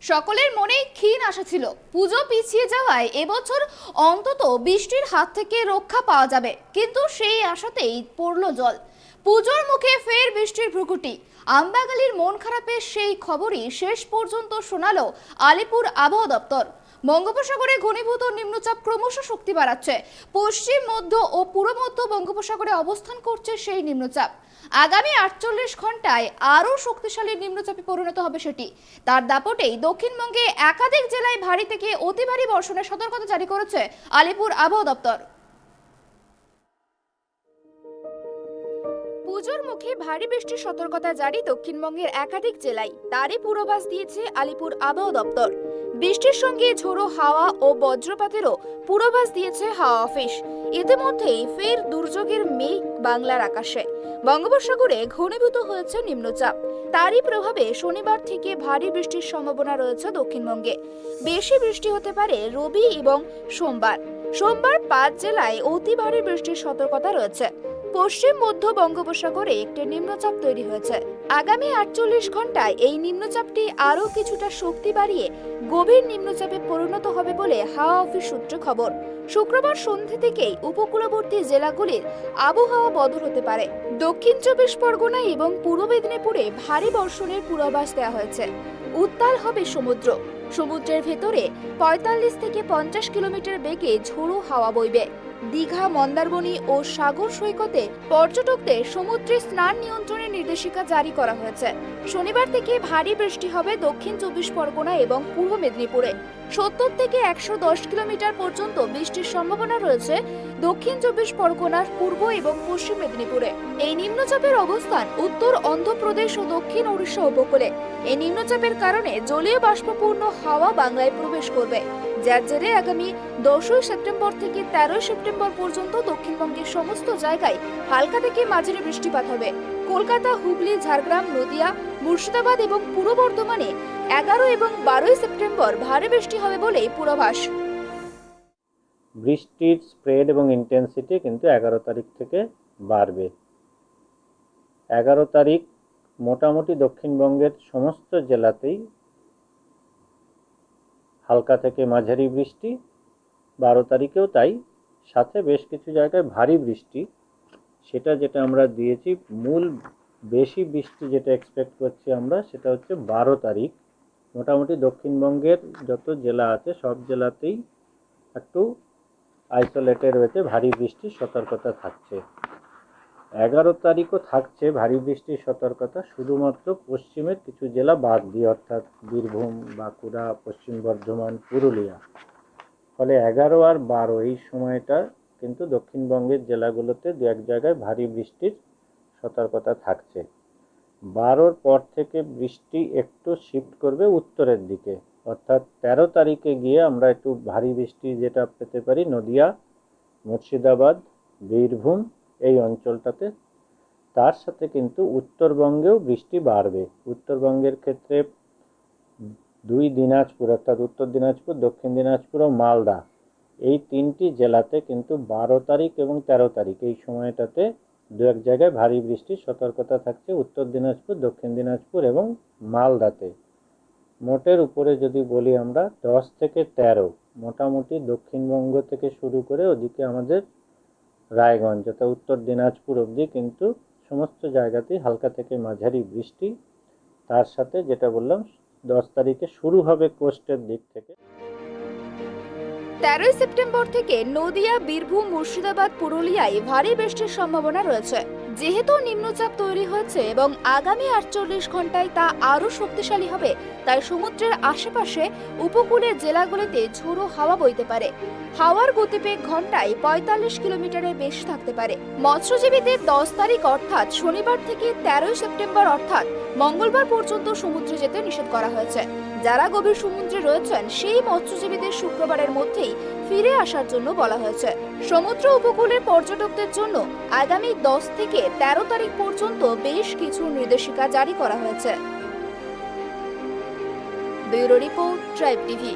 সকলের মনেই ক্ষীণ আশা ছিল পুজো পিছিয়ে যাওয়ায় এবছর অন্তত বৃষ্টির হাত থেকে রক্ষা পাওয়া যাবে, কিন্তু সেই আশাতেই পড়লো জল। পুজোর মুখে ফের বৃষ্টির ভ্রুকুটি। আমবাগালির মন খারাপের সেই খবরই শেষ পর্যন্ত শোনালো আলিপুর আবহাওয়া দপ্তর। বঙ্গোপসাগরে ঘনীভূত নিম্নচাপ ক্রমশ শক্তি বাড়াচ্ছে। পশ্চিম, মধ্য ও পূর্ব মধ্য বঙ্গোপসাগরে অবস্থান করছে সেই নিম্নচাপ। আগামী 48 ঘন্টায় আরও শক্তিশালী নিম্নচাপে পরিণত হবে সেটি। তার দাপটেই দক্ষিণবঙ্গে একাধিক জেলায় ভারী থেকে অতি ভারী বর্ষণের সতর্কতা জারি করেছে আলিপুর আবহাওয়া দপ্তর। পুজোর মুখে ভারী বৃষ্টির সতর্কতা জারি দক্ষিণবঙ্গের একাধিক জেলায়, তারই পূর্বাভাস দিয়েছে আলিপুর আবহাওয়া দপ্তর। বৃষ্টির সঙ্গে ঝোড়ো হাওয়া ও বজ্রপাতেরও পূর্বাভাস দিয়েছে হাওয়া অফিস। ইতিমধ্যেই ফের দুর্যোগের মেঘ বাংলার আকাশে। বঙ্গোপসাগরে ঘনীভূত হয়েছে নিম্নচাপ, তারই প্রভাবে শনিবার থেকে ভারী বৃষ্টির সম্ভাবনা রয়েছে দক্ষিণবঙ্গে। বেশি বৃষ্টি হতে পারে রবি এবং সোমবার। 5 জেলায় অতি ভারী বৃষ্টির সতর্কতা রয়েছে। পশ্চিম মধ্য বঙ্গোপসাগরে একটি নিম্নচাপ তৈরি হয়েছে। আগামী 48 ঘন্টায় এই নিম্নচাপটি আরও কিছুটা শক্তি বাড়িয়ে গভীর নিম্নচাপে পরিণত হবে বলে হাওয়া অফিস সূত্রে খবর। শুক্রবার সন্ধ্যে থেকেই উপকূলবর্তী জেলাগুলির আবহাওয়া বদল হতে পারে। দক্ষিণ 24 পরগনা এবং পূর্ব মেদিনীপুরে ভারী বর্ষণের পূর্বাভাস দেওয়া হয়েছে। উত্তাল হবে সমুদ্র। সমুদ্রের ভেতরে 45 থেকে 50 কিলোমিটার বেগে ঝোড়ো হাওয়া বইবে। দীঘা, মন্দারমণি ও সাগর সৈকতে পর্যটকদের সমুদ্রে স্নান নিয়ন্ত্রণের নির্দেশিকা জারি করা হয়েছে। শনিবার থেকে ভারী বৃষ্টি হবে দক্ষিণ 24 পরগনা এবং পূর্ব মেদিনীপুরে। 70 থেকে 110 কিলোমিটার পর্যন্ত বৃষ্টির সম্ভাবনা রয়েছে দক্ষিণ 24 পরগনার পূর্ব এবং পশ্চিম মেদিনীপুরে। এই নিম্নচাপের অবস্থান উত্তর অন্ধ্রপ্রদেশ ও দক্ষিণ ওড়িশা উপকূলে। এই নিম্নচাপের কারণে জলীয় বাষ্পপূর্ণ হাওয়া বাংলায় প্রবেশ করবে, যার জেরে আগামী 10 সেপ্টেম্বর থেকে 13 সেপ্টেম্বর পর্যন্ত দক্ষিণবঙ্গের সমস্ত জায়গায় হালকা থেকে মাঝারি বৃষ্টিপাত হবে। কলকাতা, হুগলি, ঝাড়গ্রাম, নদিয়া, মুর্শিদাবাদ এবং পূর্ব বর্ধমানে 11 এবং 12 সেপ্টেম্বর ভারী বৃষ্টি হবে বলে পূর্বাভাস। বৃষ্টির স্প্রেড এবং ইন্টেন্সিটি কিন্তু 11 তারিখ থেকে বাড়বে। 11 তারিখ মোটামুটি দক্ষিণবঙ্গের সমস্ত জেলাতেই হালকা থেকে মাঝারি বৃষ্টি, 12 তারিখেও তাই, সাথে বেশ কিছু জায়গায় ভারী বৃষ্টি। যেটা আমরা দিয়েছি, মূল বেশি বৃষ্টি যেটা এক্সপেক্ট করছি আমরা, সেটা হচ্ছে 12 তারিখ। মোটামুটি দক্ষিণবঙ্গের যত জেলা আছে সব জেলাতেই একটু আইসোলেটেড রয়েছে, ভারী বৃষ্টির সতর্কতা থাকছে। 11 তারিখও থাকছে ভারী বৃষ্টির সতর্কতা, শুধুমাত্র পশ্চিমের কিছু জেলা বাদ দিয়ে, অর্থাৎ বীরভূম, বাঁকুড়া, পশ্চিম বর্ধমান, পুরুলিয়া। ফলে 11 আর 12 এই সময়টা কিন্তু দক্ষিণবঙ্গের জেলাগুলোতে দু এক জায়গায় ভারী বৃষ্টির সতর্কতা থাকছে। 12-র পর থেকে বৃষ্টি একটু শিফট করবে উত্তরের দিকে, অর্থাৎ 13 তারিখে গিয়ে আমরা একটু ভারী বৃষ্টি যেটা পেতে পারি নদিয়া, মুর্শিদাবাদ, বীরভূম এই অঞ্চলটাতে। তার সাথে কিন্তু উত্তরবঙ্গেও বৃষ্টি বাড়বে। উত্তরবঙ্গের ক্ষেত্রে 2 দিনাজপুর, অর্থাৎ উত্তর দিনাজপুর, দক্ষিণ দিনাজপুর ও মালদা, এই 3টি জেলাতে কিন্তু 12 তারিখ এবং 13 তারিখ এই সময়টাতে দু এক জায়গায় ভারী বৃষ্টির সতর্কতা থাকছে উত্তর দিনাজপুর, দক্ষিণ দিনাজপুর এবং মালদাতে। মোটের উপরে যদি বলি আমরা 10 থেকে 13 মোটামুটি দক্ষিণবঙ্গ থেকে শুরু করে ওদিকে আমাদের রায়গঞ্জ অর্থাৎ উত্তর দিনাজপুর অবধি কিন্তু সমস্ত জায়গাতেই হালকা থেকে মাঝারি বৃষ্টি। তার সাথে যেটা বললাম 10 তারিখে শুরু হবে কোস্টের দিক থেকে। 13 সেপ্টেম্বর থেকে নদিয়া, বীরভূম, মুর্শিদাবাদ, পুরুলিয়ায় ভারী বৃষ্টির সম্ভাবনা রয়েছে। যেহেতু নিম্নচাপ তৈরি হয়েছে এবং আগামী 48 ঘন্টায় তা আরও শক্তিশালী হবে, তাই সমুদ্রের আশেপাশে উপকূলের জেলাগুলিতে ঝোড়ো হাওয়া বইতে পারে। হাওয়ার গতিবেগ ঘন্টায় 45 কিলোমিটারের বেশি থাকতে পারে। মৎস্যজীবীদের 10 তারিখ অর্থাৎ শনিবার থেকে 13 সেপ্টেম্বর অর্থাৎ মঙ্গলবার পর্যন্ত সমুদ্রে যেতে নিষেধ করা হয়েছে। যারা গভীর সমুদ্রে রয়েছেন সেই মৎস্যজীবীদের শুক্রবারের মধ্যেই ফিরে আসার জন্য বলা হয়েছে। সমুদ্র উপকূলের পর্যটকদের জন্য আগামী 10 থেকে 13 তারিখ পর্যন্ত বেশ কিছু নির্দেশিকা জারি করা হয়েছে। Bureau report, tribe TV.